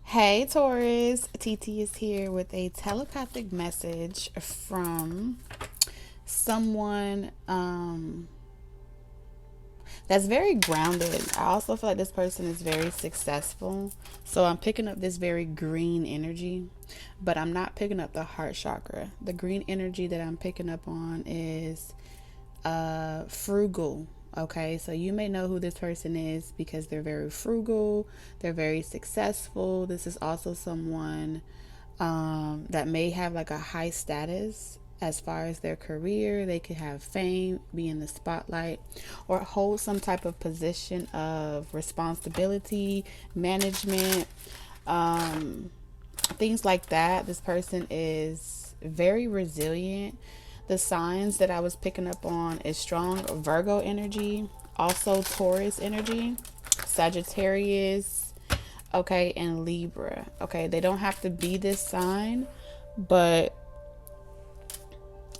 Hey Taurus, TT is here with a telepathic message from someone that's very grounded. I also feel like this person is very successful. So I'm picking up this very green energy, but I'm not picking up the heart chakra. The green energy that I'm picking up on is frugal. Okay, so you may know who this person is because they're very frugal, they're very successful. This is also someone that may have like a high status as far as their career. They could have fame, be in the spotlight, or hold some type of position of responsibility, management, um, things like that. This person is very resilient. The signs that I was picking up on is strong Virgo energy, also Taurus energy, Sagittarius, okay, and Libra. Okay, they don't have to be this sign, but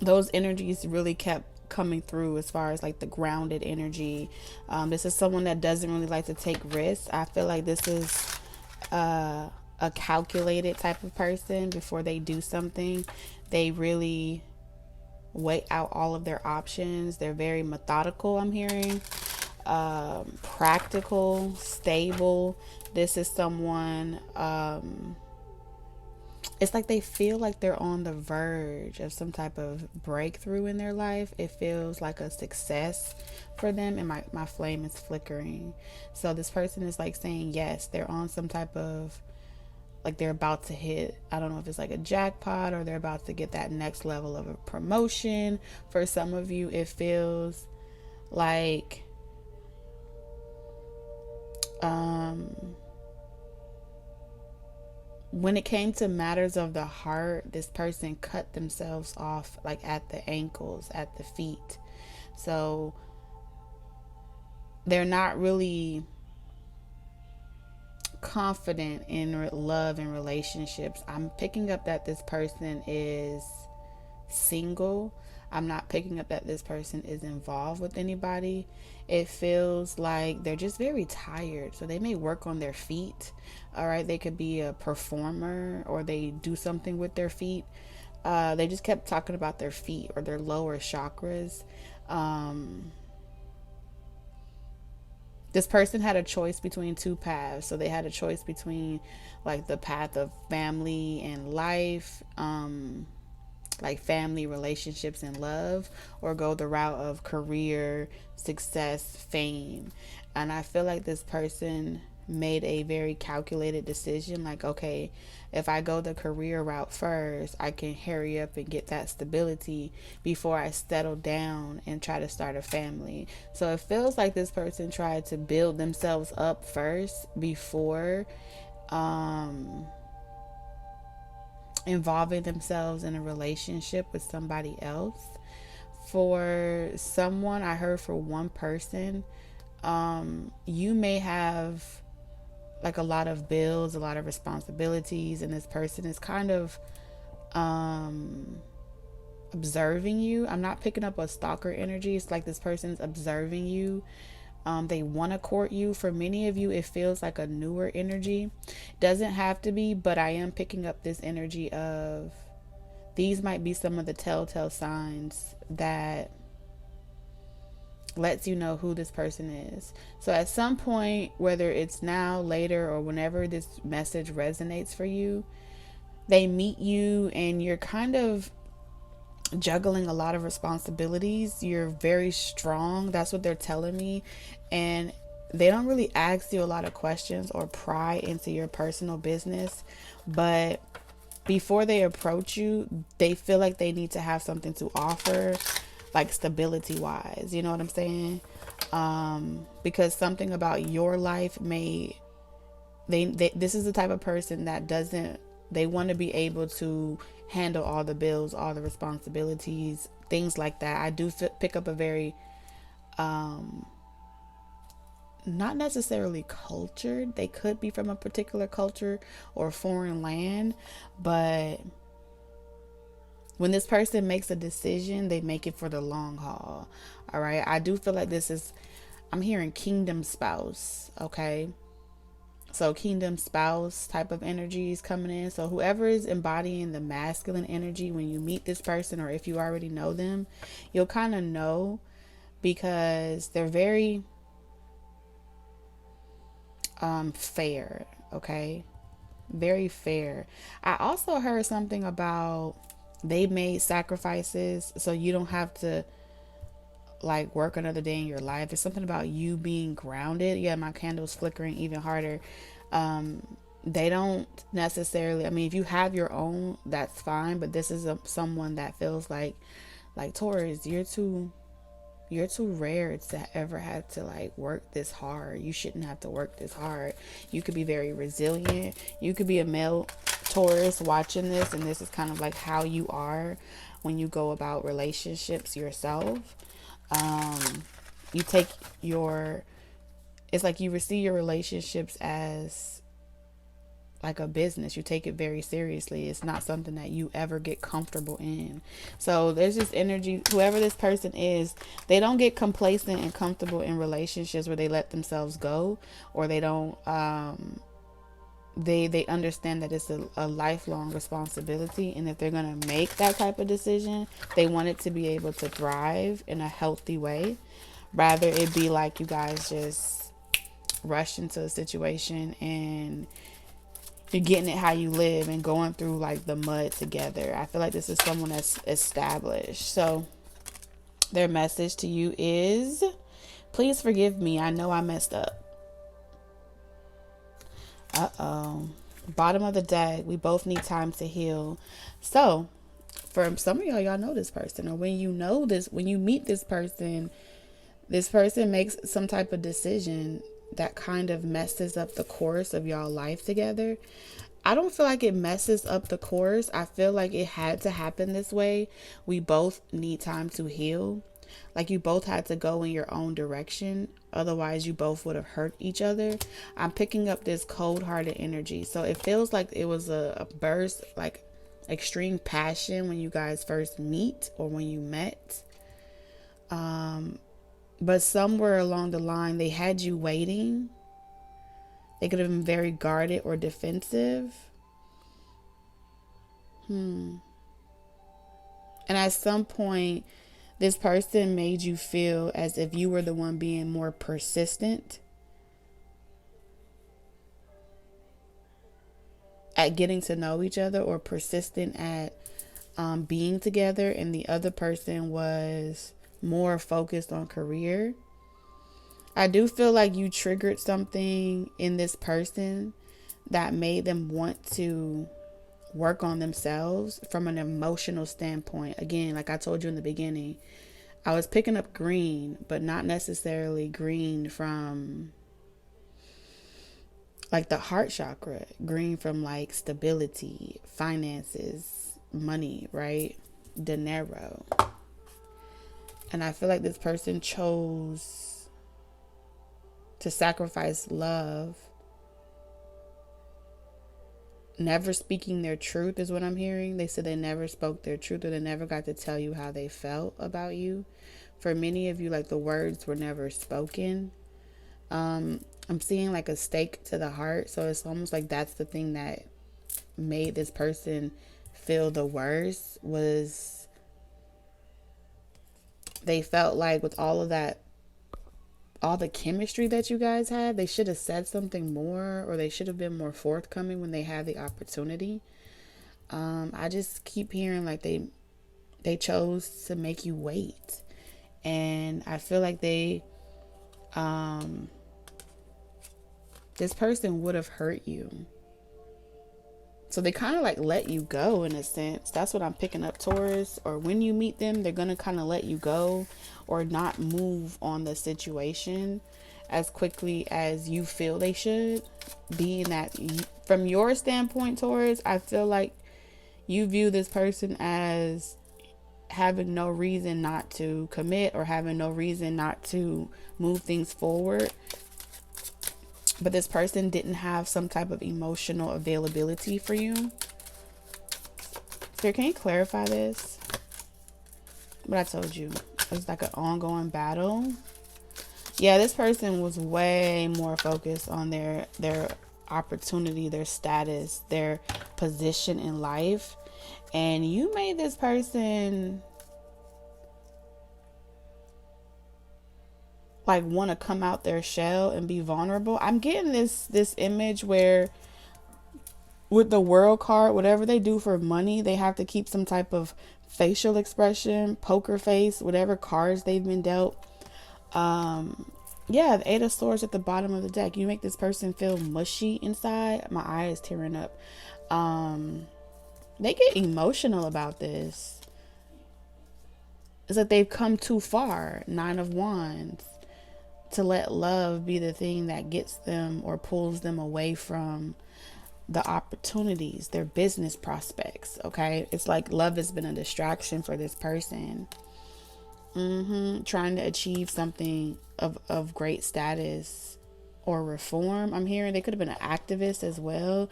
those energies really kept coming through as far as like the grounded energy. This is someone that doesn't really like to take risks. I feel like this is a calculated type of person. Before they do something, they really weigh out all of their options. They're very methodical, I'm hearing. Practical, stable. This is someone, it's like they feel like they're on the verge of some type of breakthrough in their life. It feels like a success for them, and my flame is flickering. So this person is like saying yes, they're on some type of, like they're about to hit, I don't know if it's like a jackpot, or they're about to get that next level of a promotion. For some of you, it feels like when it came to matters of the heart, this person cut themselves off like at the ankles, at the feet. So they're not really confident in love and relationships. I'm picking up that this person is single. I'm not picking up that this person is involved with anybody. It feels like they're just very tired. So they may work on their feet. All right. They could be a performer, or they do something with their feet. They just kept talking about their feet or their lower chakras. This person had a choice between two paths. So they had a choice between like the path of family and life, like family, relationships, and love, or go the route of career, success, fame. And I feel like this person made a very calculated decision, like, okay, if I go the career route first, I can hurry up and get that stability before I settle down and try to start a family. So it feels like this person tried to build themselves up first before involving themselves in a relationship with somebody else. For someone, I heard for one person, you may have like a lot of bills, a lot of responsibilities, and this person is kind of observing you. I'm not picking up a stalker energy. It's like this person's observing you. They want to court you. For many of you, it feels like a newer energy. Doesn't have to be, but I am picking up this energy of these might be some of the telltale signs that lets you know who this person is. So at some point, whether it's now, later, or whenever this message resonates for you, they meet you and you're kind of juggling a lot of responsibilities. You're very strong. That's what they're telling me. And they don't really ask you a lot of questions or pry into your personal business. But before they approach you, they feel like they need to have something to offer, like stability wise. You know what I'm saying? Because something about your life may, they this is the type of person that doesn't, they want to be able to handle all the bills, all the responsibilities, things like that. I do pick up a very not necessarily cultured, they could be from a particular culture or foreign land, but when this person makes a decision, they make it for the long haul. All right, I do feel like this is, I'm hearing kingdom spouse. Okay, So kingdom spouse type of energies coming in. So whoever is embodying the masculine energy, when you meet this person, or if you already know them, you'll kind of know, because they're very fair. Okay, very fair. I also heard something about they made sacrifices so you don't have to like work another day in your life. It's something about you being grounded. Yeah, my candle's flickering even harder. They don't necessarily, I mean, if you have your own, that's fine, but this is someone that feels like Taurus, you're too rare to ever have to like work this hard. You shouldn't have to work this hard. You could be very resilient. You could be a male Taurus watching this, and this is kind of like how you are when you go about relationships yourself. You take your, it's like you receive your relationships as like a business. You take it very seriously. It's not something that you ever get comfortable in. So there's this energy, whoever this person is, they don't get complacent and comfortable in relationships where they let themselves go, or they don't they understand that it's a lifelong responsibility, and if they're going to make that type of decision, they want it to be able to thrive in a healthy way, rather it be like you guys just rush into a situation and you're getting it how you live and going through like the mud together. I feel like this is someone that's established. So their message to you is, please forgive me. I know I messed up. Uh-oh. Bottom of the deck. We both need time to heal. So for some of y'all know this person, or when you know this, when you meet this person makes some type of decision that kind of messes up the course of y'all life together. I don't feel like it messes up the course. I feel like it had to happen this way. We both need time to heal. Like you both had to go in your own direction. Otherwise, you both would have hurt each other. I'm picking up this cold-hearted energy. So it feels like it was a burst, like extreme passion when you guys first meet or when you met. But somewhere along the line, they had you waiting. They could have been very guarded or defensive. And at some point, this person made you feel as if you were the one being more persistent at getting to know each other, or persistent at being together, and the other person was more focused on career. I do feel like you triggered something in this person that made them want to work on themselves from an emotional standpoint. Again, like I told you in the beginning, I was picking up green, but not necessarily green from like the heart chakra. Green from like stability, finances, money, right? Dinero. And I feel like this person chose to sacrifice love. Never speaking their truth is what I'm hearing. They said they never spoke their truth, or they never got to tell you how they felt about you. For many of you, like the words were never spoken. I'm seeing like a stake to the heart. So it's almost like that's the thing that made this person feel the worst, was they felt like with all of that, all the chemistry that you guys had, they should have said something more, or they should have been more forthcoming when they had the opportunity. I just keep hearing like they chose to make you wait, and I feel like they this person would have hurt you, so they kind of like let you go in a sense. That's what I'm picking up, Taurus. Or when you meet them, they're gonna kind of let you go, or not move on the situation as quickly as you feel they should. Being that from your standpoint, Taurus, I feel like you view this person as having no reason not to commit, or having no reason not to move things forward. But this person didn't have some type of emotional availability for you. So can you clarify this? What I told you. It's like an ongoing battle. Yeah, this person was way more focused on their opportunity, their status, their position in life. And you made this person like want to come out their shell and be vulnerable. I'm getting this image where with the world card, whatever they do for money, they have to keep some type of facial expression, poker face, whatever cards they've been dealt. Yeah, the Eight of Swords at the bottom of the deck. You make this person feel mushy inside. My eye is tearing up. They get emotional about this. It's like they've come too far. Nine of Wands. To let love be the thing that gets them or pulls them away from the opportunities, their business prospects. Okay, it's like love has been a distraction for this person. Trying to achieve something of great status or reform. I'm hearing they could have been an activist as well.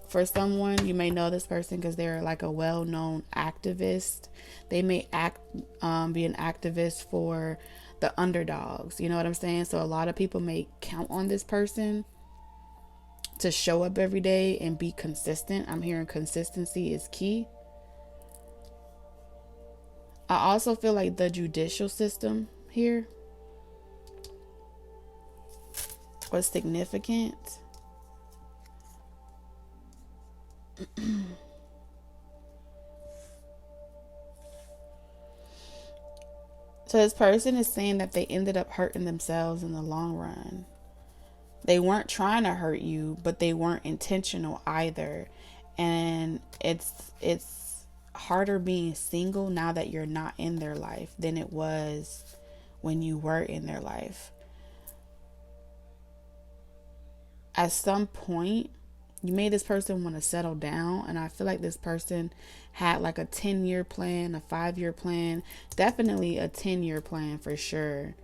For someone, you may know this person because they're like a well-known activist. They may be an activist for the underdogs. You know what I'm saying? So a lot of people may count on this person to show up every day and be consistent. I'm hearing consistency is key. I also feel like the judicial system here was significant. So this person is saying that they ended up hurting themselves in the long run. They weren't trying to hurt you, but they weren't intentional either. And it's harder being single now that you're not in their life than it was when you were in their life. At some point, you made this person want to settle down, and I feel like this person had like a 10-year plan, a 5-year plan, definitely a 10-year plan for sure.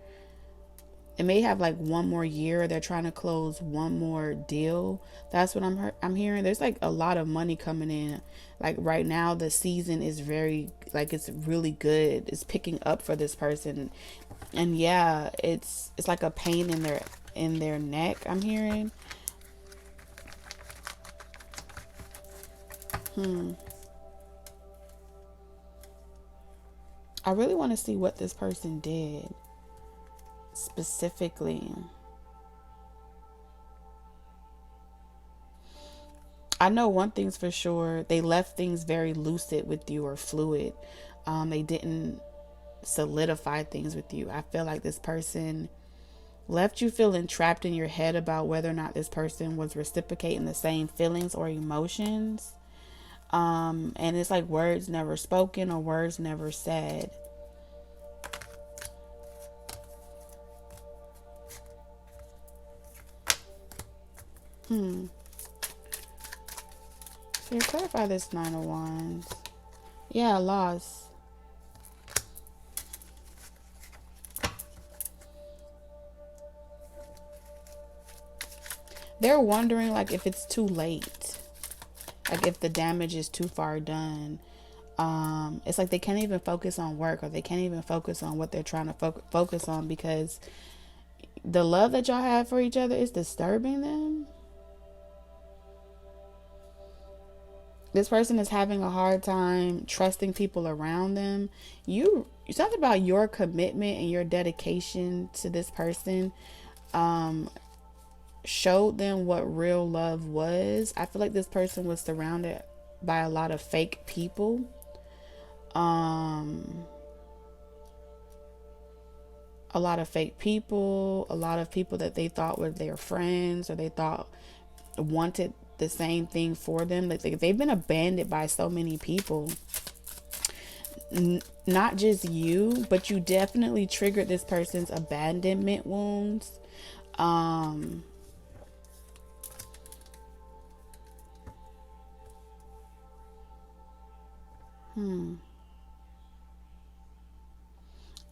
It may have like one more year. They're trying to close one more deal. That's what I'm hearing. There's like a lot of money coming in. Like right now, the season is very like it's really good. It's picking up for this person, and yeah, it's like a pain in their neck. I'm hearing. I really want to see what this person did specifically. I know one thing's for sure. They left things very lucid with you or fluid. They didn't solidify things with you. I feel like this person left you feeling trapped in your head about whether or not this person was reciprocating the same feelings or emotions. And it's like words never spoken or words never said. Here, clarify this Nine of Wands. Yeah, loss. They're wondering like if it's too late. Like if the damage is too far done. It's like they can't even focus on work, or they can't even focus on what they're trying to focus on because the love that y'all have for each other is disturbing them. This person is having a hard time trusting people around them. You talked about your commitment and your dedication to this person. Showed them what real love was. I feel like this person was surrounded by a lot of fake people. A lot of fake people, a lot of people that they thought were their friends or they thought wanted the same thing for them. Like they've been abandoned by so many people. Not just you, but you definitely triggered this person's abandonment wounds.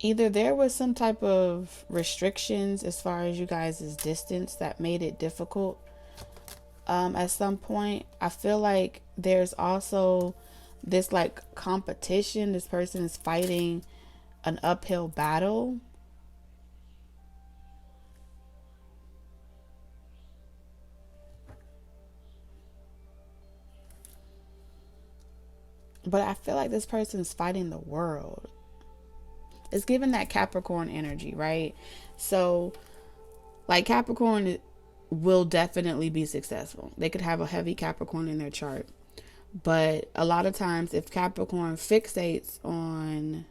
Either there was some type of restrictions as far as you guys' distance that made it difficult. At some point, I feel like there's also this like competition. This person is fighting an uphill battle. But I feel like this person's fighting the world. It's given that Capricorn energy, right? So, like, Capricorn will definitely be successful. They could have a heavy Capricorn in their chart. But a lot of times, if Capricorn fixates on,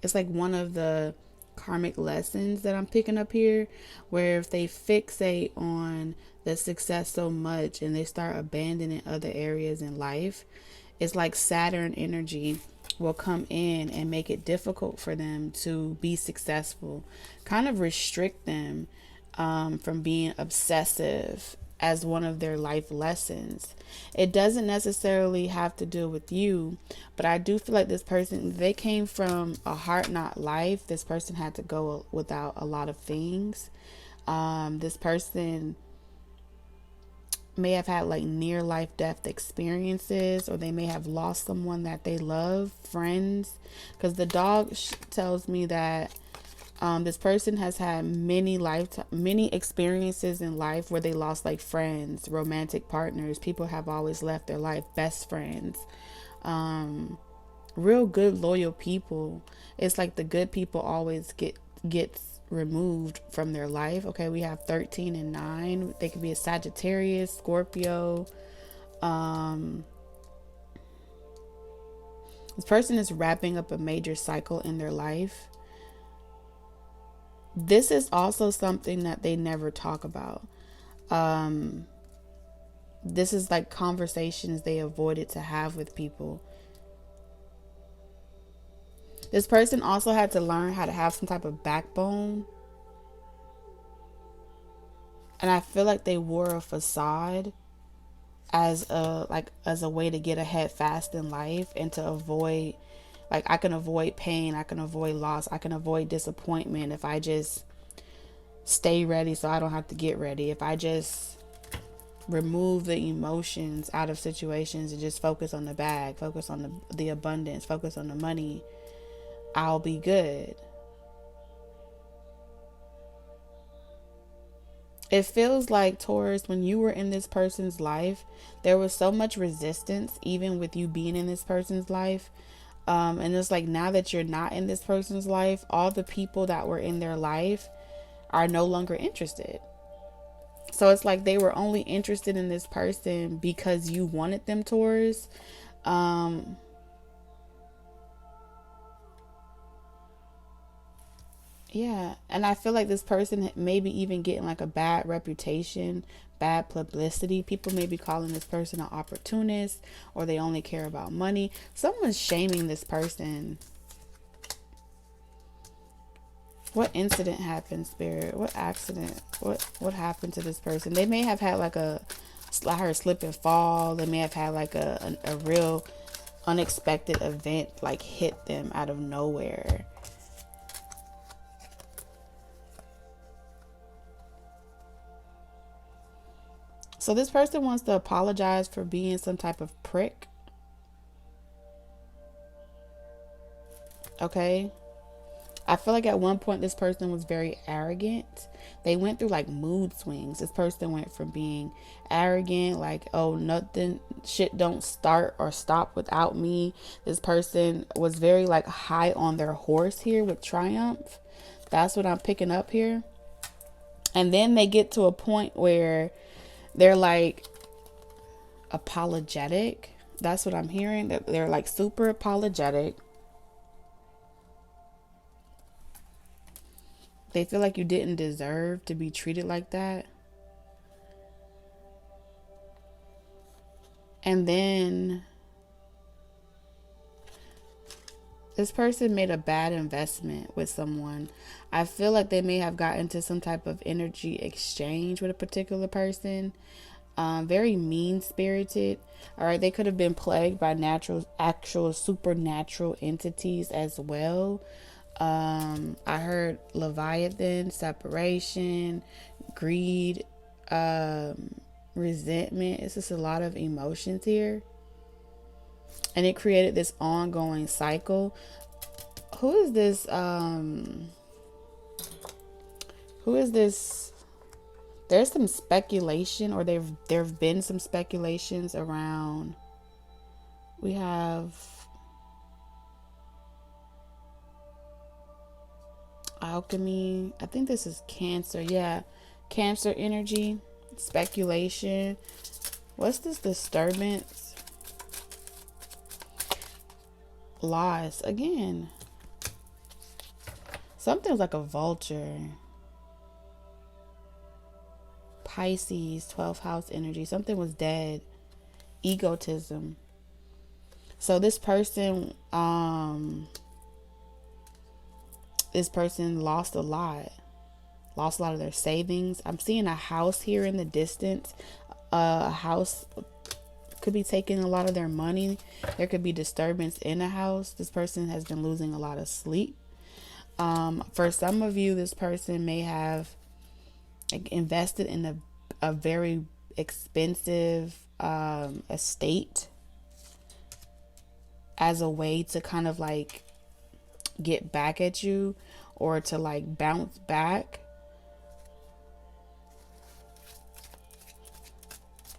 it's like one of the karmic lessons that I'm picking up here, where if they fixate on the success so much and they start abandoning other areas in life, it's like Saturn energy will come in and make it difficult for them to be successful, kind of restrict them from being obsessive as one of their life lessons. It doesn't necessarily have to do with you, but I do feel like this person, they came from a heart not life. This person had to go without a lot of things. This person may have had like near life death experiences, or they may have lost someone that they love, friends, because the dog tells me that this person has had many experiences in life where they lost like friends, romantic partners, people have always left their life, best friends, real good loyal people. It's like the good people always gets removed from their life. Okay, we have 13 and 9. They could be a Sagittarius, Scorpio. This person is wrapping up a major cycle in their life. This is also something that they never talk about. This is like conversations they avoided to have with people. This person also had to learn how to have some type of backbone. And I feel like they wore a facade as a way to get ahead fast in life, and to avoid, like, I can avoid pain, I can avoid loss, I can avoid disappointment if I just stay ready so I don't have to get ready. If I just remove the emotions out of situations and just focus on the bag, focus on the abundance, focus on the money, I'll be good. It feels like, Taurus, when you were in this person's life, there was so much resistance, even with you being in this person's life. And it's like, now that you're not in this person's life, all the people that were in their life are no longer interested. So it's like they were only interested in this person because you wanted them, Taurus. Yeah, and I feel like this person maybe even getting like a bad reputation, bad publicity. People may be calling this person an opportunist, or they only care about money. Someone's shaming this person. What incident happened, Spirit? What accident? What happened to this person? They may have had like I heard slip and fall. They may have had like a real unexpected event like hit them out of nowhere. So this person wants to apologize for being some type of prick. Okay. I feel like at one point this person was very arrogant. They went through like mood swings. This person went from being arrogant, like, oh, nothing, shit don't start or stop without me. This person was very like high on their horse here with triumph. That's what I'm picking up here. And then they get to a point where they're like apologetic. That's what I'm hearing. They're like super apologetic. They feel like you didn't deserve to be treated like that. And then this person made a bad investment with someone. I feel like they may have gotten into some type of energy exchange with a particular person. Very mean spirited. All right, they could have been plagued by actual supernatural entities as well. I heard Leviathan, separation, greed, resentment. It's just a lot of emotions here. And it created this ongoing cycle. Who is this? Who is this? There's some speculation, or there've been some speculations around. We have Alchemy. I think this is Cancer. Yeah. Cancer energy. Speculation. What's this disturbance? Loss. Again. Something's like a vulture. Pisces, 12th house energy. Something was dead. Egotism. So this person lost a lot. Lost a lot of their savings. I'm seeing a house here in the distance. A house could be taking a lot of their money. There could be disturbance in a house. This person has been losing a lot of sleep. For some of you, this person may have invested in a very expensive estate as a way to kind of like get back at you or to like bounce back.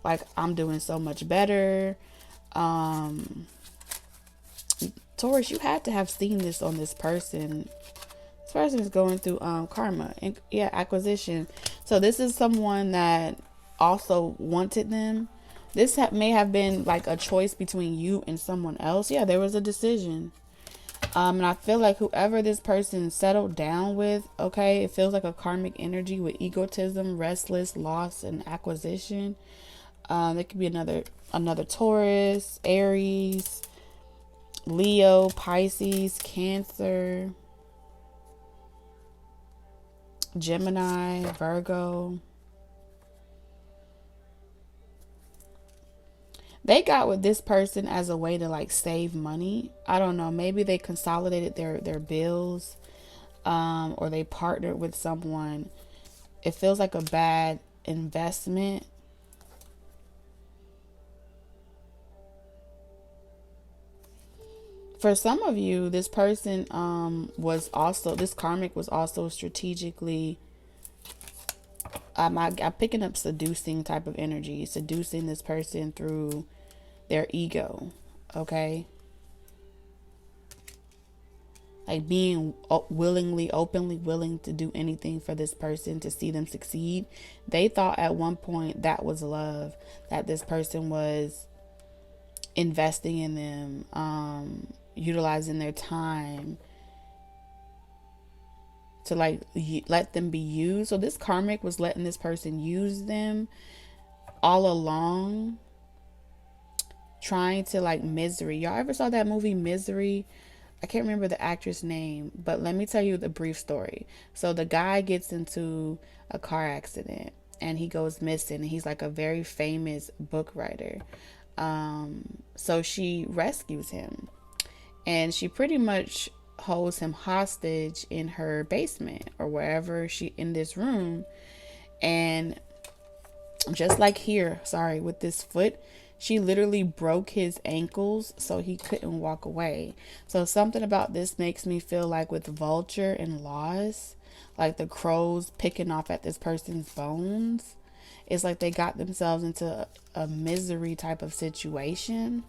Like, I'm doing so much better. Taurus, you had to have seen this on this person. This person is going through karma and acquisition. So this is someone that also wanted them. This may have been like a choice between you and someone else. Yeah, there was a decision. And I feel like whoever this person settled down with, okay, it feels like a karmic energy with egotism, restless, loss, and acquisition. There could be another Taurus, Aries, Leo, Pisces, Cancer, Gemini, Virgo. They got with this person as a way to like save money. I don't know. Maybe they consolidated their bills, or they partnered with someone. It feels like a bad investment. For some of you, this person this karmic was also strategically, I'm picking up seducing type of energy, seducing this person through their ego, okay? Like being openly willing to do anything for this person to see them succeed. They thought at one point that was love, that this person was investing in them, utilizing their time to like let them be used. So this karmic was letting this person use them all along, trying to like Misery. Y'all ever saw that movie Misery? I can't remember the actress name, but let me tell you the brief story. So the guy gets into a car accident and he goes missing, and he's like a very famous book writer. So she rescues him, and she pretty much holds him hostage in her basement or wherever in this room. And just like here, with this foot, she literally broke his ankles so he couldn't walk away. So something about this makes me feel like with vulture and loss, like the crows picking off at this person's bones, it's like they got themselves into a misery type of situation.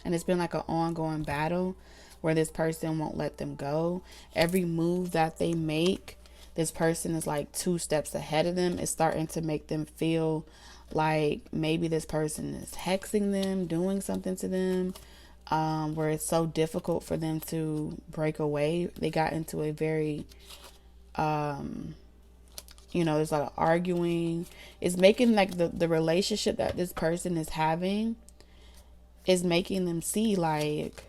And it's been like an ongoing battle where this person won't let them go. Every move that they make, this person is like 2 steps ahead of them. It's starting to make them feel like maybe this person is hexing them, doing something to them, where it's so difficult for them to break away. They got into a very, there's a lot of arguing. It's making like the relationship that this person is having is making them see like,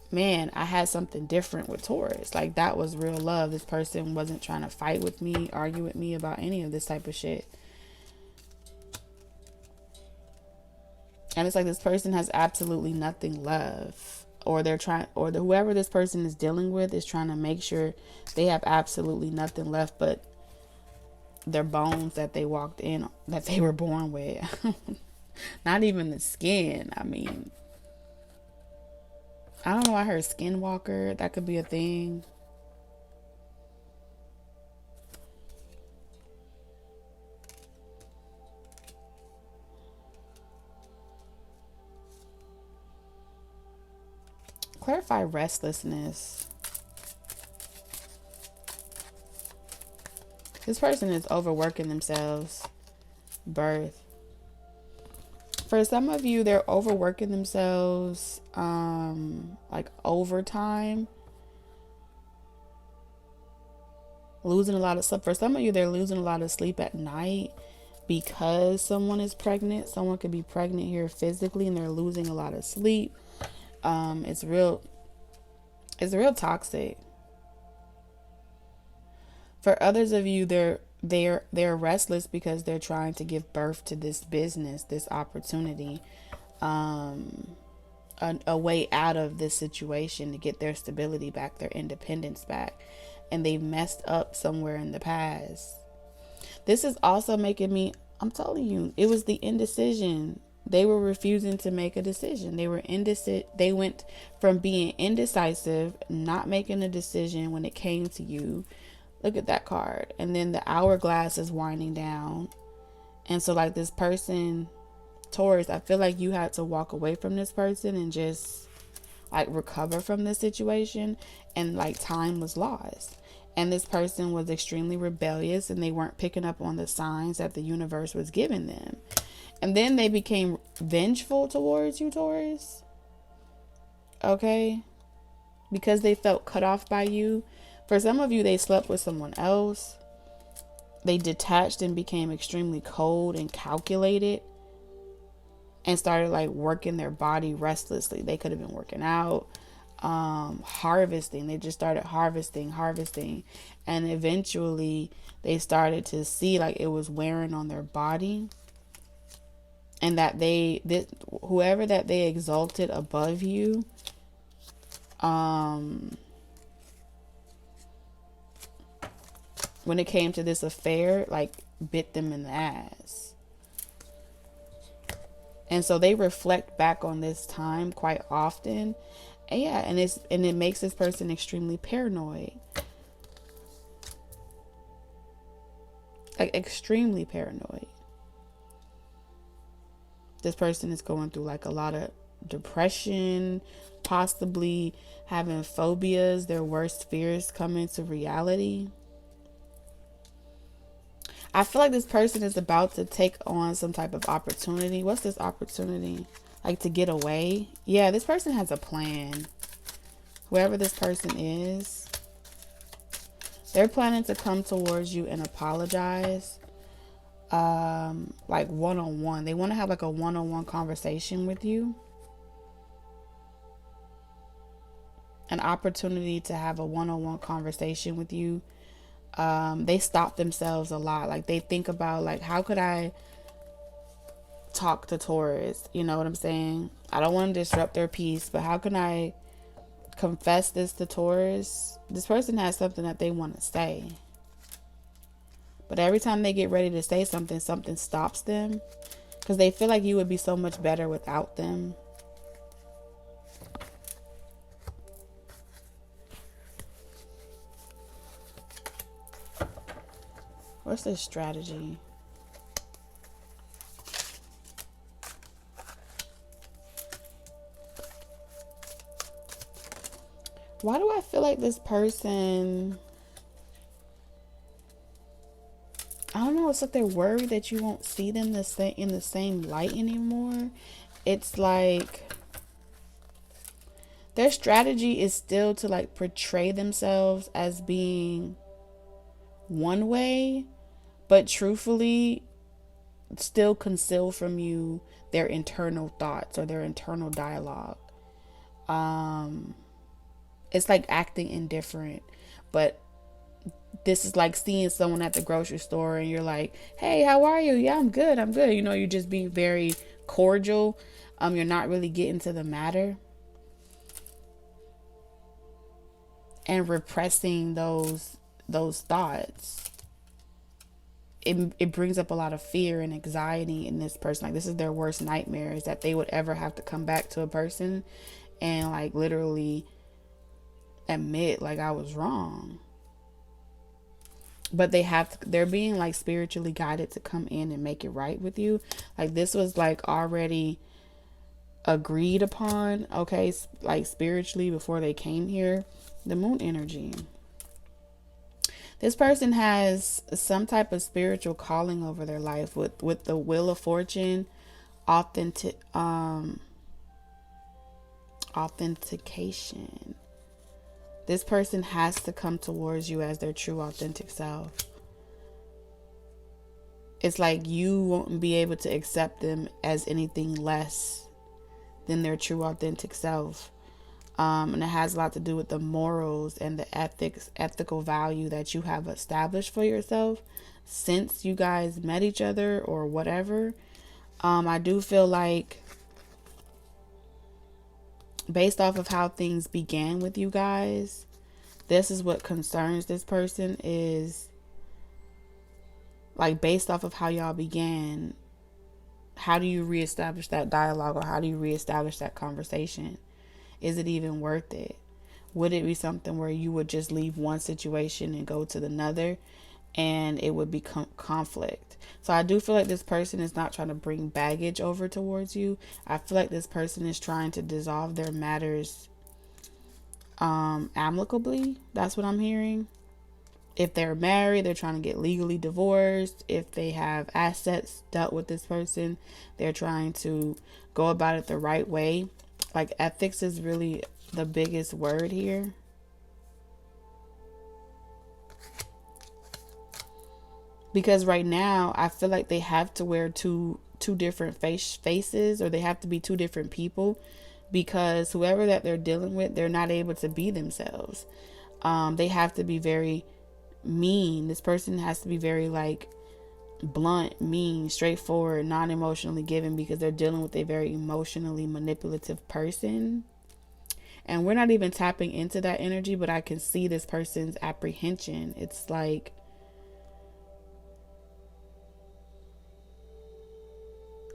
man, I had something different with Taurus. Like, that was real love. This person wasn't trying to fight with me, argue with me about any of this type of shit. And it's like this person has absolutely nothing left. Or whoever this person is dealing with is trying to make sure they have absolutely nothing left but their bones that they walked in, that they were born with. Not even the skin. I mean, I don't know. I heard skinwalker. That could be a thing. Clarify restlessness. This person is overworking themselves. Birth. For some of you, they're overworking themselves, like overtime. Losing a lot of sleep. For some of you, they're losing a lot of sleep at night because someone is pregnant. Someone could be pregnant here physically and they're losing a lot of sleep. It's real toxic. For others of you, they're restless because they're trying to give birth to this business, this opportunity, a way out of this situation to get their stability back, their independence back, and they messed up somewhere in the past. This is also making me, I'm telling you, it was the indecision. They were refusing to make a decision. They were indecisive. They went from being indecisive, not making a decision when it came to you. Look at that card. And then the hourglass is winding down. And so like this person, Taurus, I feel like you had to walk away from this person and just like recover from the situation, and like time was lost. And this person was extremely rebellious and they weren't picking up on the signs that the universe was giving them. And then they became vengeful towards you, Taurus. Okay? Because they felt cut off by you. For some of you, they slept with someone else. They detached and became extremely cold and calculated and started like working their body restlessly. They could have been working out, harvesting. They just started harvesting. And eventually they started to see like it was wearing on their body. And that whoever that they exalted above you, when it came to this affair, like bit them in the ass. And so they reflect back on this time quite often. And yeah, and it makes this person extremely paranoid. Like extremely paranoid. This person is going through like a lot of depression, possibly having phobias, their worst fears come into reality. I feel like this person is about to take on some type of opportunity. What's this opportunity? Like to get away? Yeah, this person has a plan. Whoever this person is, they're planning to come towards you and apologize. Like one-on-one. They want to have like a one-on-one conversation with you. An opportunity to have a one-on-one conversation with you. They stop themselves a lot. Like they think about like, how could I talk to Taurus? You know what I'm saying? I don't want to disrupt their peace, but how can I confess this to Taurus? This person has something that they want to say. But every time they get ready to say something, something stops them. Because they feel like you would be so much better without them. What's this strategy? Why do I feel like this person... I don't know, it's like they're worried that you won't see them in the same light anymore. It's like their strategy is still to like portray themselves as being one way, but truthfully still conceal from you their internal thoughts or their internal dialogue. It's like acting indifferent, but this is like seeing someone at the grocery store and you're like, hey, how are you? Yeah, I'm good. You know, you're just being very cordial. You're not really getting to the matter. And repressing those thoughts. It brings up a lot of fear and anxiety in this person. Like this is their worst nightmare, is that they would ever have to come back to a person and like literally admit like I was wrong. But they're being like spiritually guided to come in and make it right with you. Like this was like already agreed upon, okay, like spiritually before they came here. The moon energy. This person has some type of spiritual calling over their life with the Wheel of Fortune, authentic authentication. This person has to come towards you as their true authentic self. It's like you won't be able to accept them as anything less than their true authentic self. And it has a lot to do with the morals and the ethical value that you have established for yourself since you guys met each other or whatever. I do feel like, based off of how things began with you guys, this is what concerns this person, is like, based off of how y'all began, how do you reestablish that dialogue, or how do you reestablish that conversation? Is it even worth it? Would it be something where you would just leave one situation and go to another, and it would become conflict? So I do feel like this person is not trying to bring baggage over towards you. I feel like this person is trying to dissolve their matters amicably. That's what I'm hearing. If they're married, they're trying to get legally divorced. If they have assets dealt with this person, they're trying to go about it the right way. Like, ethics is really the biggest word here. Because right now, I feel like they have to wear two different faces, or they have to be two different people, because whoever that they're dealing with, they're not able to be themselves. They have to be very mean. This person has to be very, like, blunt, mean, straightforward, non-emotionally giving, because they're dealing with a very emotionally manipulative person. And we're not even tapping into that energy, but I can see this person's apprehension. It's like,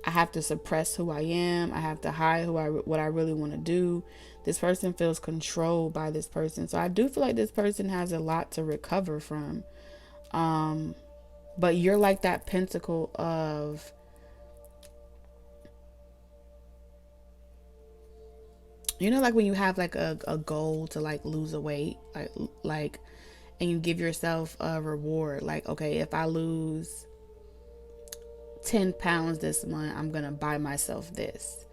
I have to suppress who I am. I have to hide what I really want to do. This person feels controlled by this person. So I do feel like this person has a lot to recover from. But you're like that pentacle of, you know, like when you have like a goal to like lose a weight, like, and you give yourself a reward. Like, okay, if I lose 10 pounds this month, I'm going to buy myself this.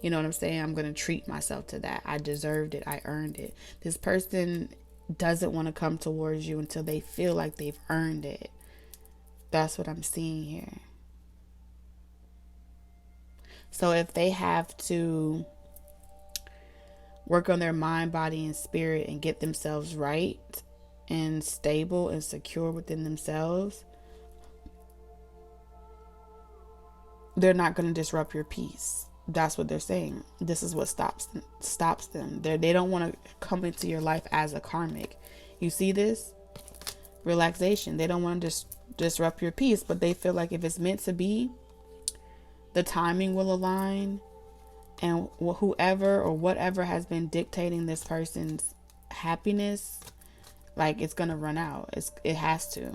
You know what I'm saying? I'm going to treat myself to that. I deserved it. I earned it. This person doesn't want to come towards you until they feel like they've earned it. That's what I'm seeing here. So if they have to work on their mind, body, and spirit and get themselves right and stable and secure within themselves, they're not going to disrupt your peace. That's what they're saying. This is what stops them. They don't want to come into your life as a karmic. You see this? Relaxation. They don't want to disrupt your peace, but they feel like if it's meant to be, the timing will align, and whoever or whatever has been dictating this person's happiness, like, it's gonna run out. It has to.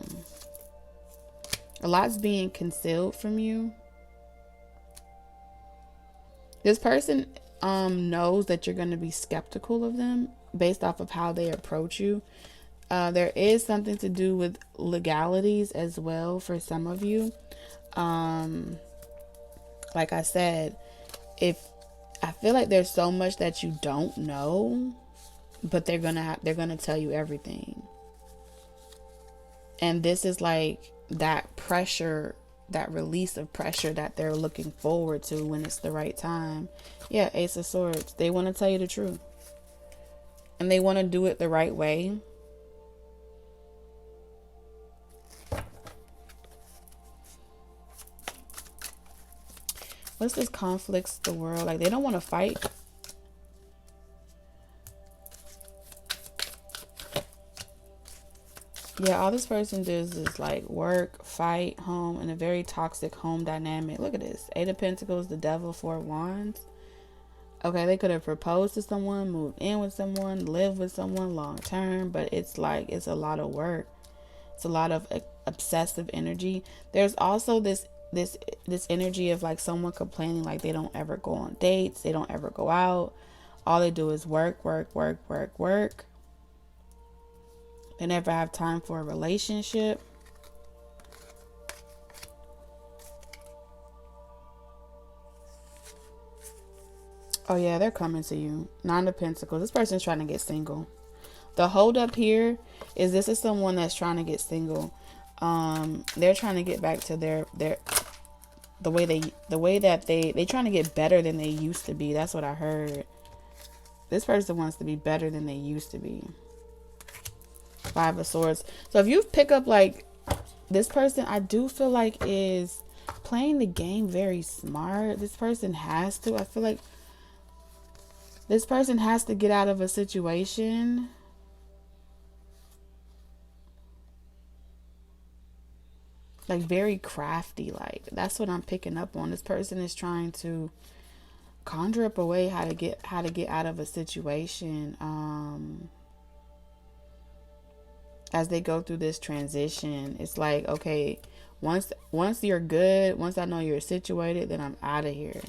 A lot's being concealed from you. This person knows that you're going to be skeptical of them based off of how they approach you. There is something to do with legalities as well for some of you. Like I said, if I feel like there's so much that you don't know, but they're gonna tell you everything. And this is like that pressure, that release of pressure that they're looking forward to when it's the right time. Yeah, Ace of Swords. They want to tell you the truth. And they want to do it the right way. What's this conflicts the world? Like, they don't want to fight. Yeah, all this person does is like work, fight, home, and a very toxic home dynamic. Look at this. 8 of Pentacles, the Devil, 4 of Wands. Okay, they could have proposed to someone, moved in with someone, lived with someone long term, but it's like, it's a lot of work. It's a lot of obsessive energy. There's also this energy of like someone complaining like they don't ever go on dates, they don't ever go out. All they do is work, work, work, work, work. They never have time for a relationship. Oh yeah, they're coming to you. Nine of Pentacles. This person's trying to get single. The hold up here is this is someone that's trying to get single. They're trying to get back to their the way that they trying to get better than they used to be. That's what I heard. This person wants to be better than they used to be. Five of Swords. So if you pick up like this person, I do feel like is playing the game very smart. This person has to. I feel like this person has to get out of a situation. Like very crafty. Like that's what I'm picking up on. This person is trying to conjure up a way how to get out of a situation. As they go through this transition, it's like, okay, once you're good, once I know you're situated, then I'm out of here.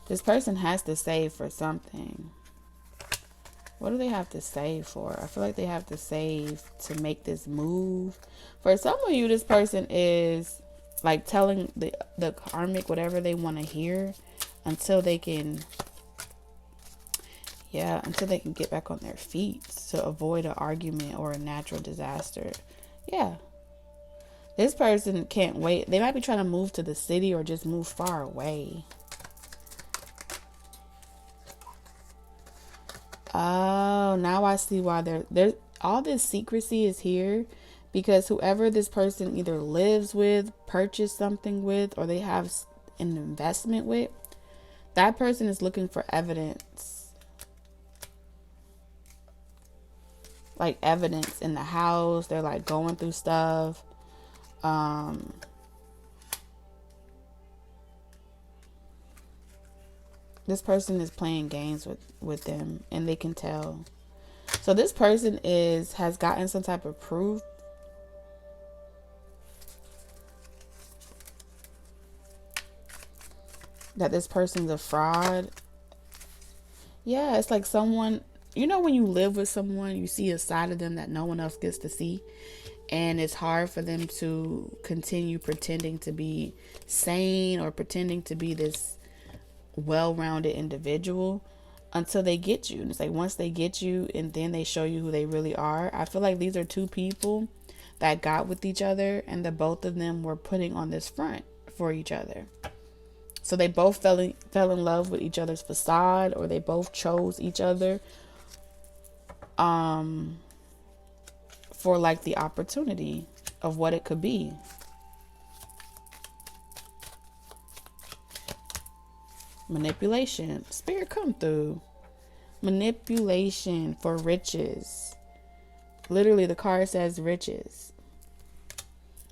This person has to save for something. What do they have to save for? I feel like they have to save to make this move. For some of you, this person is like telling the karmic whatever they want to hear until they can, until they can get back on their feet to avoid an argument or a natural disaster. Yeah. This person can't wait. They might be trying to move to the city or just move far away. Oh, now I see why there's all this secrecy is here, because whoever this person either lives with, purchased something with, or they have an investment with, that person is looking for evidence. Like evidence in the house. They're like going through stuff. This person is playing games with them, and they can tell. So this person has gotten some type of proof that this person's a fraud. Yeah, it's like someone, you know, when you live with someone, you see a side of them that no one else gets to see. And it's hard for them to continue pretending to be sane or pretending to be this well-rounded individual until they get you. And it's like once they get you and then they show you who they really are. I feel like these are two people that got with each other, and the both of them were putting on this front for each other. So they both fell in love with each other's facade, or they both chose each other for like the opportunity of what it could be. Manipulation. Spirit, come through. Manipulation for riches. Literally, the card says riches.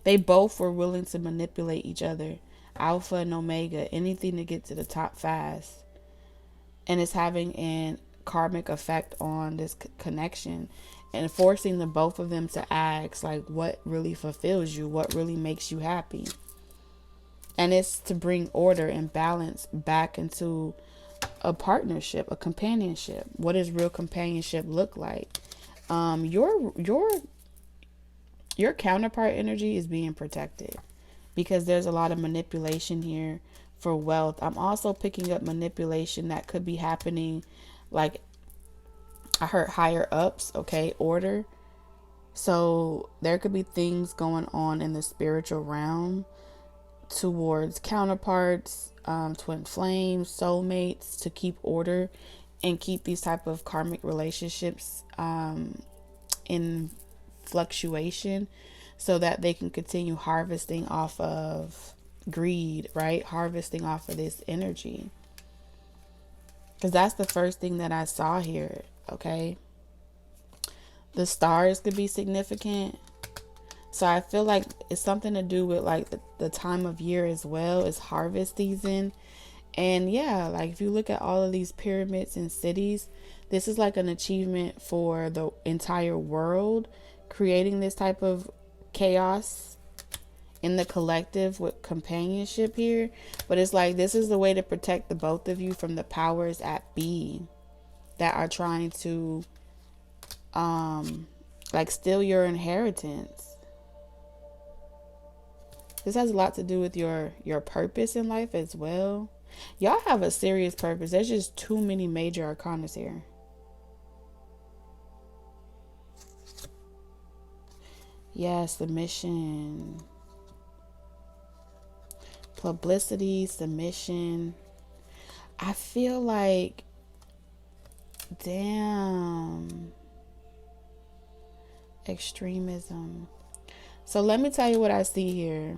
They both were willing to manipulate each other. Alpha and Omega. Anything to get to the top fast. And it's having an karmic effect on this connection. And forcing the both of them to ask, like, what really fulfills you? What really makes you happy? And it's to bring order and balance back into a partnership, a companionship. What does real companionship look like? Your counterpart energy is being protected because there's a lot of manipulation here for wealth. I'm also picking up manipulation that could be happening, like I heard higher ups, okay, order. So there could be things going on in the spiritual realm towards counterparts, twin flames, soulmates, to keep order and keep these type of karmic relationships in fluctuation so that they can continue harvesting off of greed, right? Harvesting off of this energy. Because that's the first thing that I saw here, okay? The stars could be significant. So I feel like it's something to do with like the time of year as well. It's harvest season. And yeah, like if you look at all of these pyramids and cities, this is like an achievement for the entire world, creating this type of chaos in the collective with companionship here. But it's like this is the way to protect the both of you from the powers at be. that are trying to like steal your inheritance. This has a lot to do with your purpose in life as well. Y'all have a serious purpose. There's just too many major arcanas here. Yes, submission. Publicity, submission. I feel like, damn, extremism. So let me tell you what I see here.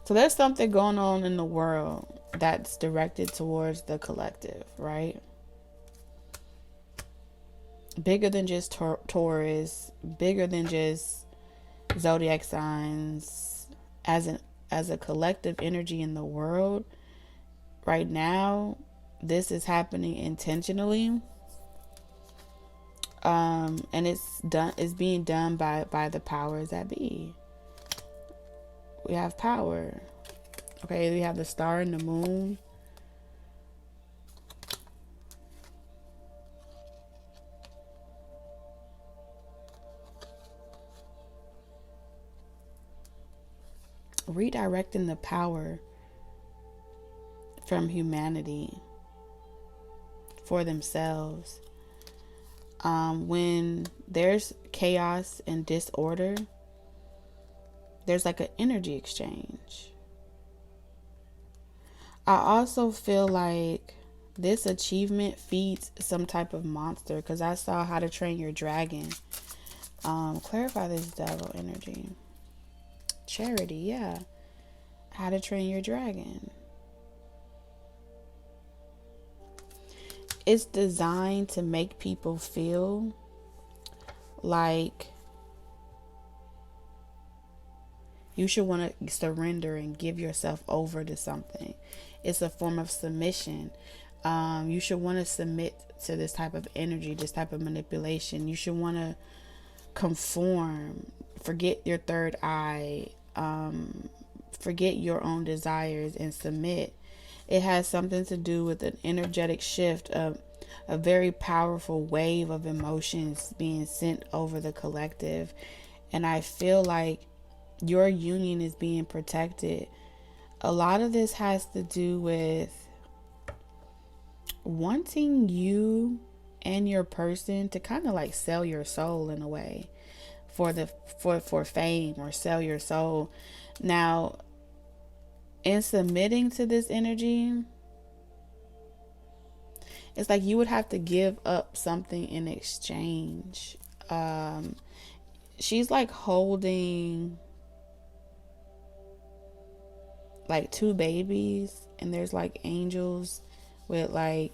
So there's something going on in the world that's directed towards the collective, right? Bigger than just Taurus, bigger than just zodiac signs. As a collective energy in the world right now, this is happening intentionally. And it's being done by the powers that be. We have power. Okay, we have the star and the moon. Redirecting the power from humanity for themselves. When there's chaos and disorder, there's like an energy exchange. I also feel like this achievement feeds some type of monster, because I saw How to Train Your Dragon. Clarify this devil energy. Charity, yeah. How to Train Your Dragon. It's designed to make people feel like you should want to surrender and give yourself over to something. It's a form of submission. You should want to submit to this type of energy, this type of manipulation. You should want to conform, forget your third eye, forget your own desires and submit. It has something to do with an energetic shift of a very powerful wave of emotions being sent over the collective. And I feel like your union is being protected. A lot of this has to do with wanting you and your person to kind of like sell your soul in a way for fame, or sell your soul. Now, in submitting to this energy, it's like you would have to give up something in exchange. She's like holding like two babies, and there's like angels with like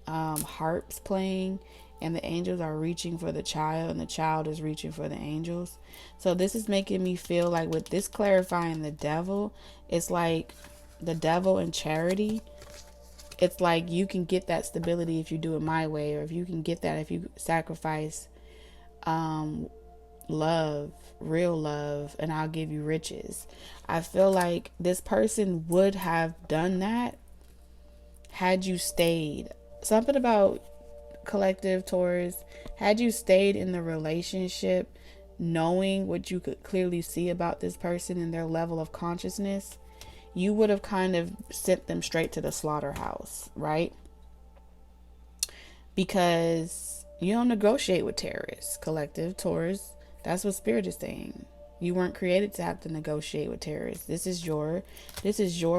harps playing, and the angels are reaching for the child, and the child is reaching for the angels. So this is making me feel like, with this clarifying the devil, it's like the devil and charity. It's like you can get that stability if you do it my way, or if you can get that if you sacrifice love, real love, and I'll give you riches. I feel like this person would have done that had you stayed. Something about collective Taurus, had you stayed in the relationship knowing what you could clearly see about this person and their level of consciousness, you would have kind of sent them straight to the slaughterhouse, right? Because you don't negotiate with terrorists, collective Taurus. That's what Spirit is saying. You weren't created to have to negotiate with terrorists. This is your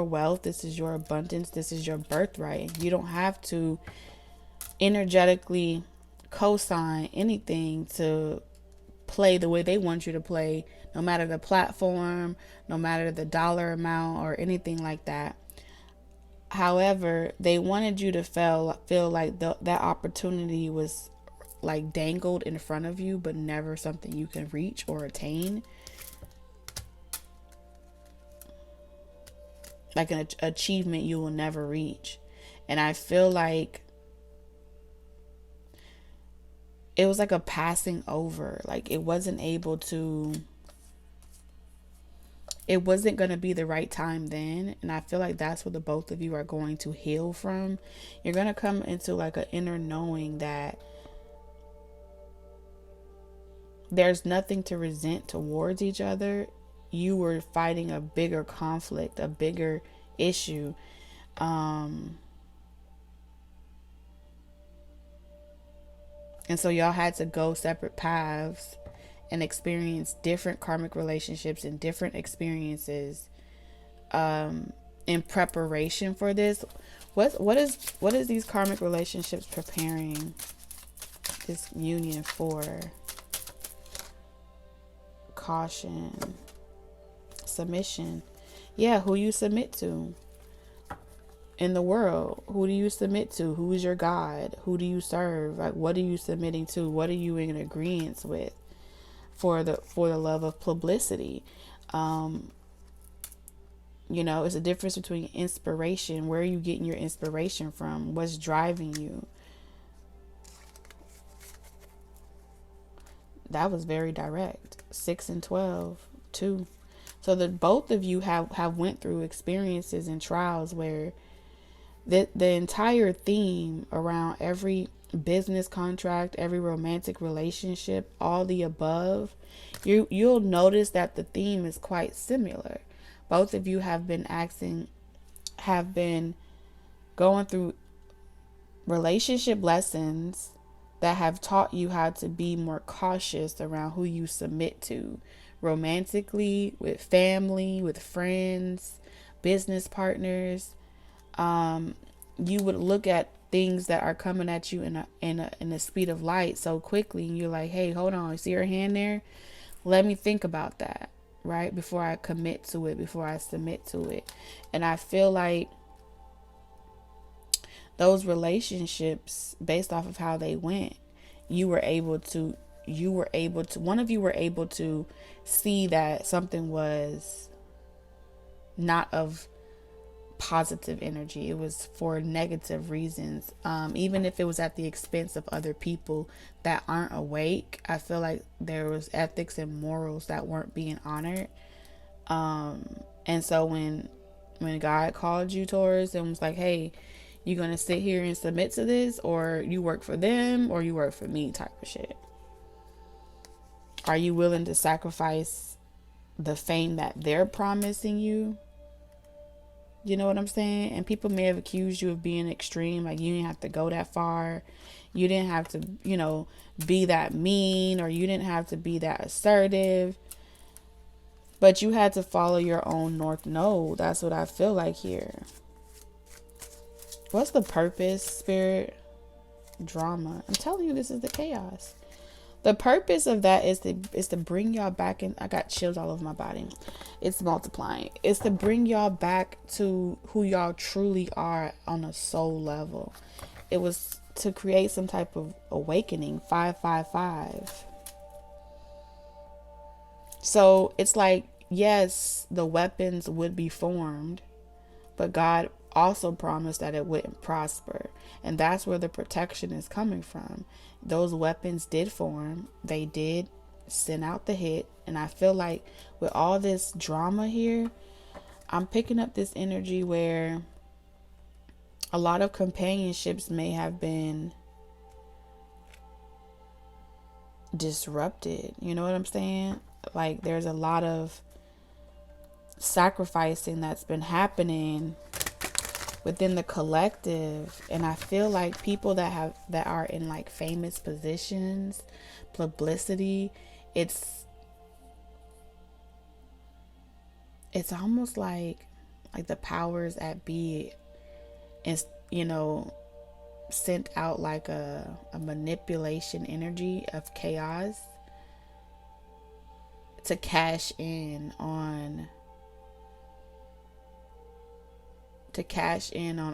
wealth. This is your abundance. This is your birthright. You don't have to energetically co-sign anything to play the way they want you to play, no matter the platform, no matter the dollar amount or anything like that. However, they wanted you to feel like that opportunity was like dangled in front of you, but never something you can reach or attain. Like an achievement you will never reach. And I feel like it was like a passing over. Like it wasn't able to it wasn't going to be the right time then. And I feel like that's what the both of you are going to heal from. You're going to come into like an inner knowing that there's nothing to resent towards each other. You were fighting a bigger conflict, a bigger issue. And so y'all had to go separate paths and experience different karmic relationships and different experiences in preparation for this. What is these karmic relationships preparing this union for? Caution, submission. Yeah, who you submit to in the world. Who do you submit to? Who is your God? Who do you serve? Like, what are you submitting to? What are you in agreement with for the love of publicity? It's a difference between inspiration. Where are you getting your inspiration from? What's driving you? That was very direct. 6 and 12, 2. So that both of you have went through experiences and trials where the entire theme around every business contract, every romantic relationship, all the above, you'll notice that the theme is quite similar. Both of you have been going through relationship lessons that have taught you how to be more cautious around who you submit to, romantically, with family, with friends, business partners. You would look at things that are coming at you in a speed of light so quickly, and you're like, hey, hold on, you see your hand there? Let me think about that, right? Before I commit to it, before I submit to it. And I feel like those relationships, based off of how they went, one of you were able to see that something was not of positive energy. It was for negative reasons. Even if it was at the expense of other people that aren't awake, I feel like there was ethics and morals that weren't being honored. And so when God called you, Taurus, and was like, hey, you gonna sit here and submit to this, or you work for them, or you work for me, type of shit. Are you willing to sacrifice the fame that they're promising you? You know what I'm saying? And people may have accused you of being extreme. Like, you didn't have to go that far. You didn't have to, be that mean, or you didn't have to be that assertive. But you had to follow your own North Node. That's what I feel like here. What's the purpose, Spirit? Drama. I'm telling you, this is the chaos. The purpose of that is to bring y'all back in. I got chills all over my body. It's multiplying. It's to bring y'all back to who y'all truly are on a soul level. It was to create some type of awakening. 555. So it's like, yes, the weapons would be formed, but God also promised that it wouldn't prosper. And that's where the protection is coming from. Those weapons did form. They did send out the hit. And I feel like with all this drama here, I'm picking up this energy where a lot of companionships may have been disrupted. You know what I'm saying? Like, there's a lot of sacrificing that's been happening within the collective. And I feel like people that are in like famous positions, publicity, it's almost like the powers that be is, sent out like a manipulation energy of chaos to cash in on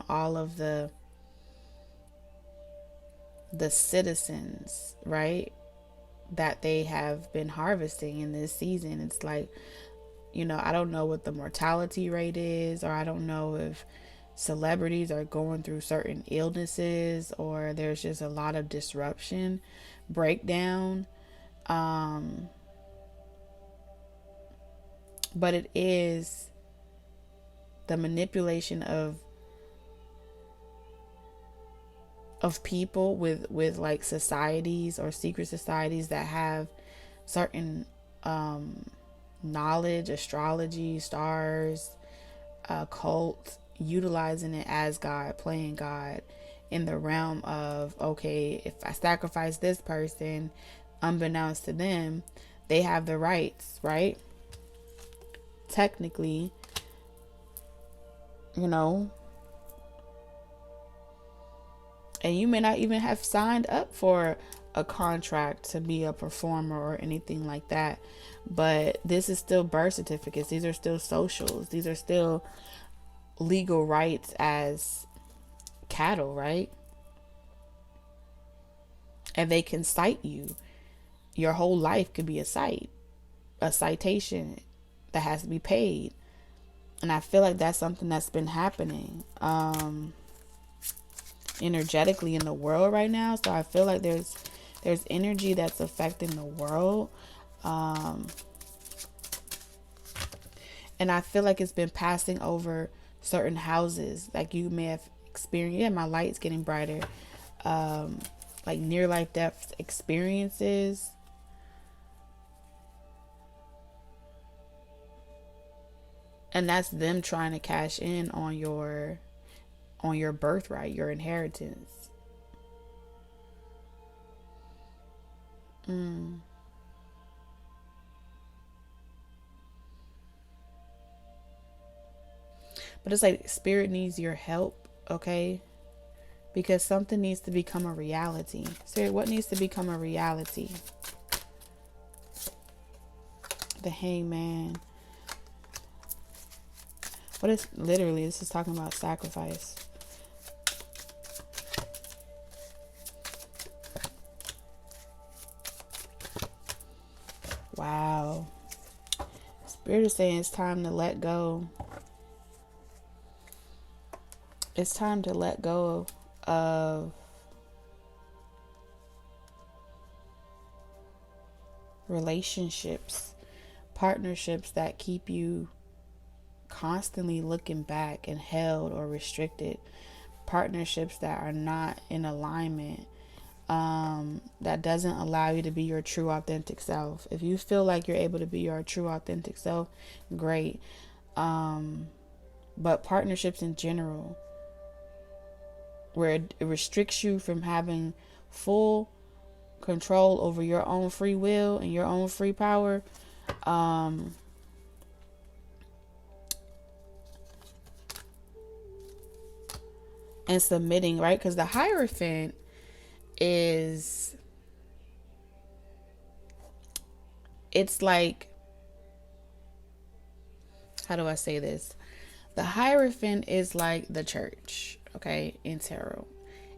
all of the citizens, right, that they have been harvesting in this season. It's like, I don't know what the mortality rate is, or I don't know if celebrities are going through certain illnesses, or there's just a lot of disruption, breakdown. but it is the manipulation of people with like societies or secret societies that have certain knowledge, astrology, stars, cult, utilizing it as God, playing God in the realm of, okay, if I sacrifice this person, unbeknownst to them, they have the rights, right? Technically, you know, and you may not even have signed up for a contract to be a performer or anything like that, but this is still birth certificates. These are still socials. These are still legal rights as cattle, right? And they can cite you. Your whole life could be a citation that has to be paid. And I feel like that's something that's been happening energetically in the world right now. So I feel like there's energy that's affecting the world. And I feel like it's been passing over certain houses. Like you may have experienced, yeah, my light's getting brighter. Like near life death experiences. And that's them trying to cash in on your birthright, your inheritance. But it's like spirit needs your help, okay? Because something needs to become a reality. Spirit, what needs to become a reality? The Hangman. What is literally, this is talking about sacrifice. Wow. Spirit is saying it's time to let go. It's time to let go of relationships, partnerships that keep you constantly looking back and held or restricted, partnerships that are not in alignment, that doesn't allow you to be your true authentic self. If you feel like you're able to be your true authentic self, great. But partnerships in general, where it restricts you from having full control over your own free will and your own free power, and submitting, right? Because the Hierophant is, it's like, how do I say this? The Hierophant is like the church, okay, in tarot.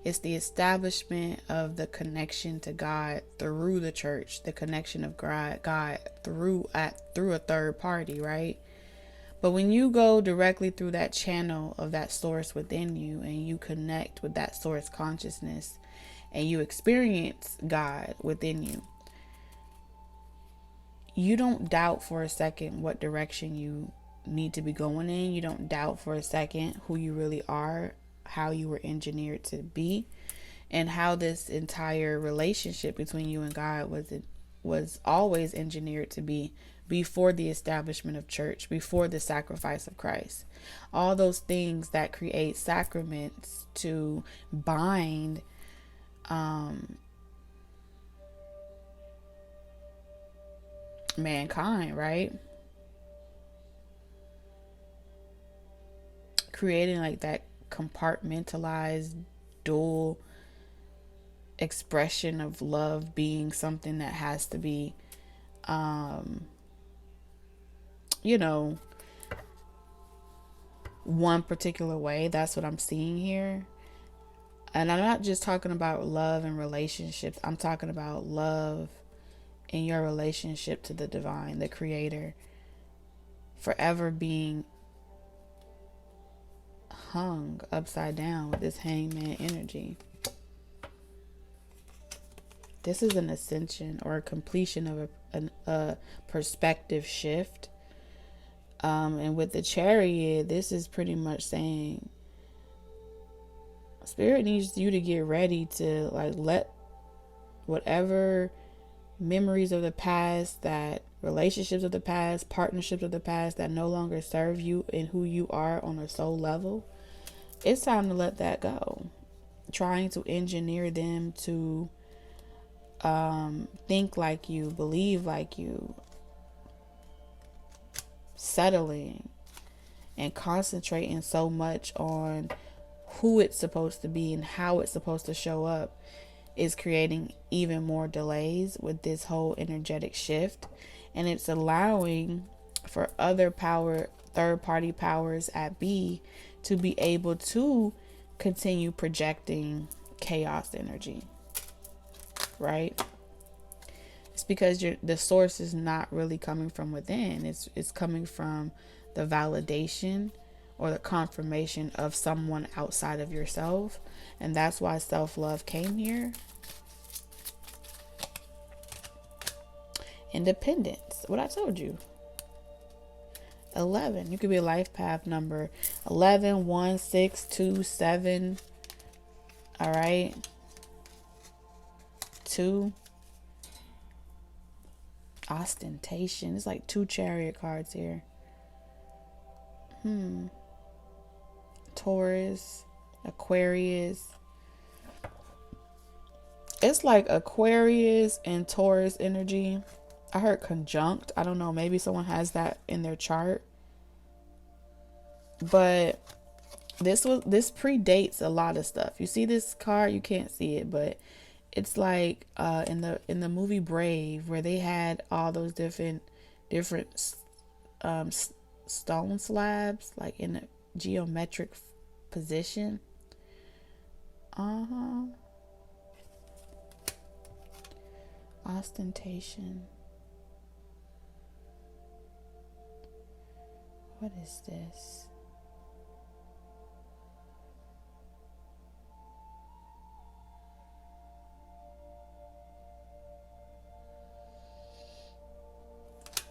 It's the establishment of the connection to God through the church, the connection of God through a third party, right? But when you go directly through that channel of that source within you and you connect with that source consciousness and you experience God within you, you don't doubt for a second what direction you need to be going in. You don't doubt for a second who you really are, how you were engineered to be, and how this entire relationship between you and God was always engineered to be before the establishment of church, before the sacrifice of Christ. All those things that create sacraments to bind mankind, right? Creating like that compartmentalized dual expression of love being something that has to be one particular way. That's what I'm seeing here. And I'm not just talking about love and relationships. I'm talking about love in your relationship to the divine, the creator, forever being hung upside down with this hangman energy. This is an ascension or a completion of a perspective shift. And with the Chariot, this is pretty much saying Spirit needs you to get ready to like let whatever memories of the past, that relationships of the past, partnerships of the past that no longer serve you and who you are on a soul level, it's time to let that go. Trying to engineer them to think like you, believe like you, settling and concentrating so much on who it's supposed to be and how it's supposed to show up is creating even more delays with this whole energetic shift. And it's allowing for other power, third party powers at B, to be able to continue projecting chaos energy, right? It's because the source is not really coming from within. It's coming from the validation or the confirmation of someone outside of yourself. And that's why self-love came here. Independence, what I told you. 11, you could be a life path number 11, 1, 6, 2, 7. All right. 2. Ostentation. It's like 2 Chariot cards here. Taurus, Aquarius. It's like Aquarius and Taurus energy. I heard conjunct. I don't know. Maybe someone has that in their chart. But this predates a lot of stuff. You see this card? You can't see it, but it's like in the movie Brave, where they had all those different stone slabs, like in a geometric position. Ostentation. What is this?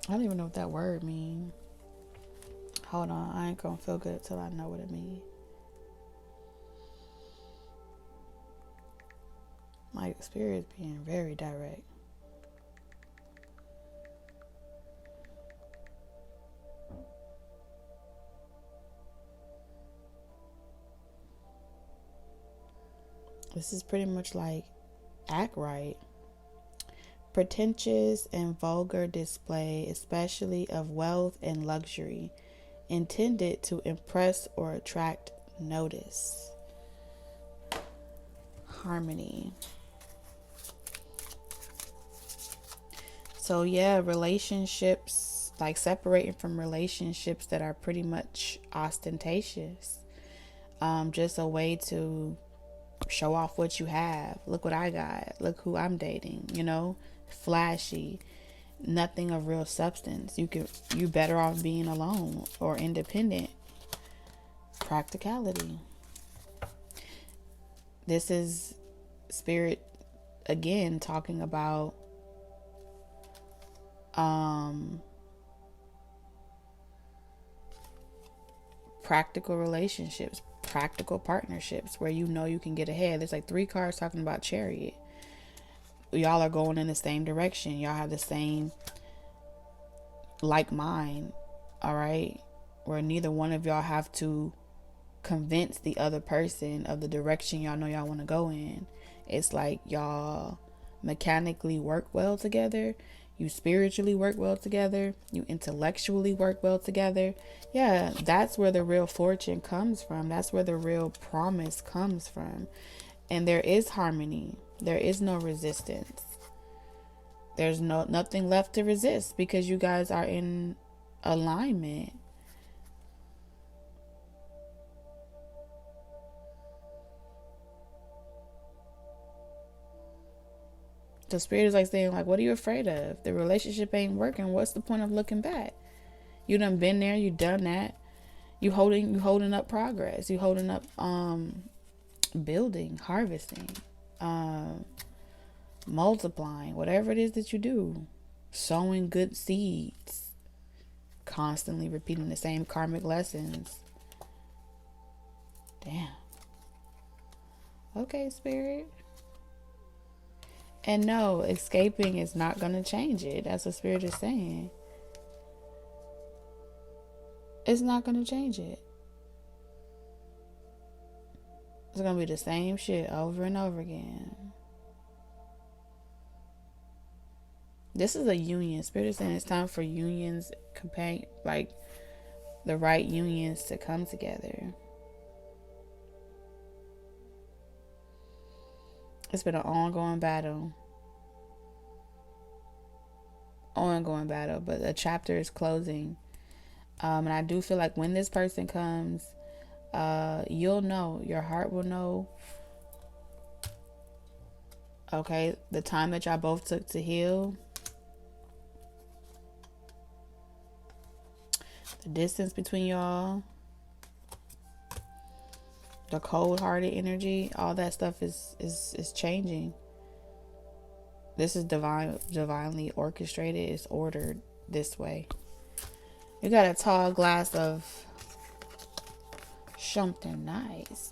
I don't even know what that word means. Hold on, I ain't gonna feel good till I know what it means. My spirit is being very direct. This is pretty much like act right. Pretentious and vulgar display, especially of wealth and luxury, intended to impress or attract notice. Harmony. So yeah, relationships, like separating from relationships that are pretty much ostentatious. Just a way to show off what you have. Look what I got. Look who I'm dating, flashy, nothing of real substance. You better off being alone or independent. Practicality. This is spirit again talking about practical relationships, practical partnerships where you can get ahead. There's like 3 cards talking about Chariot. Y'all are going in the same direction. Y'all have the same like mind, all right? Where neither one of y'all have to convince the other person of the direction y'all know y'all want to go in. It's like y'all mechanically work well together. You spiritually work well together. You intellectually work well together. Yeah, that's where the real fortune comes from. That's where the real promise comes from. And there is harmony. There is no resistance. There's nothing left to resist because you guys are in alignment. The spirit is like saying, like, what are you afraid of? The relationship ain't working. What's the point of looking back? You done been there. You done that. You holding up progress. You holding up building, harvesting, multiplying, whatever it is that you do. Sowing good seeds. constantly repeating the same karmic lessons. Damn. Okay, Spirit. And no, escaping is not going to change it. That's what Spirit is saying. It's not going to change it. It's going to be the same shit over and over again. This is a union. Spirit is saying it's time for unions, like the right unions to come together. It's been an ongoing battle. But the chapter is closing. And I do feel like when this person comes, you'll know, your heart will know, okay, the time that y'all both took to heal, the distance between y'all, the cold-hearted energy, all that stuff is changing. This is divinely orchestrated. It's ordered this way. You got a tall glass of something nice.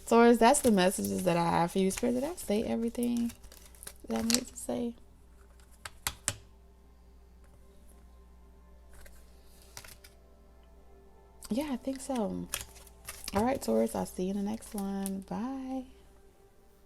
Taurus, that's the messages that I have for you. Spirit, did I say everything that I need to say? Yeah, I think so. All right, Taurus, I'll see you in the next one. Bye.